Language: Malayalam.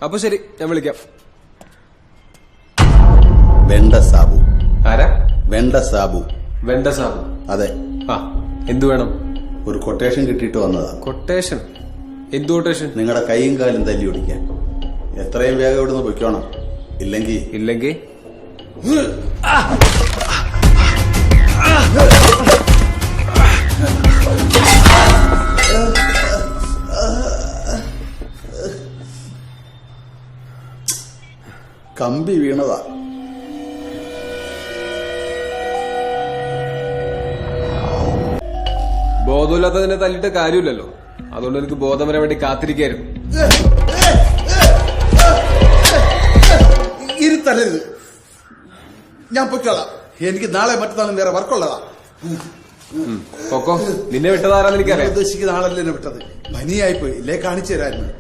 അപ്പൊ ശരി, ഞാൻ വിളിക്കാം. വെണ്ട സാബു. ആരാ? വെണ്ട സാബു. വെണ്ട സാബു? അതെ. ആ, എന്തു വേണം? ഒരു കൊട്ടേഷൻ കിട്ടിയിട്ട് വന്നതാ. കൊട്ടേഷൻ? എന്തു കൊട്ടേഷൻ? നിങ്ങളുടെ കൈയും കാലും തല്ലി ഓടിക്കാൻ. എത്രയും വേഗം ഇവിടുന്ന് പൊയ്ക്കോണം. ഇല്ലെങ്കിൽ കമ്പി വീണതാ. ബോധമില്ലാത്തതിനെ തല്ലിട്ട് കാര്യമില്ലല്ലോ. അതുകൊണ്ട് എനിക്ക് ബോധം വരാൻ വേണ്ടി കാത്തിരിക്കായിരുന്നു. ഇരുത്തല്ലരുത്, ഞാൻ പൊയ്ക്കോളാം. എനിക്ക് നാളെ മറ്റന്നാളും വേറെ വർക്കുള്ളതാ. പൊക്കോ. നിന്നെ വിട്ടതാരാന്ന് എനിക്കറിയാം. ഉദ്ദേശിക്കുന്ന ആളല്ലേ എന്നെ വിട്ടത്. പനിയായിപ്പോയി, ഇല്ലേ കാണിച്ചു തരായിരുന്നു.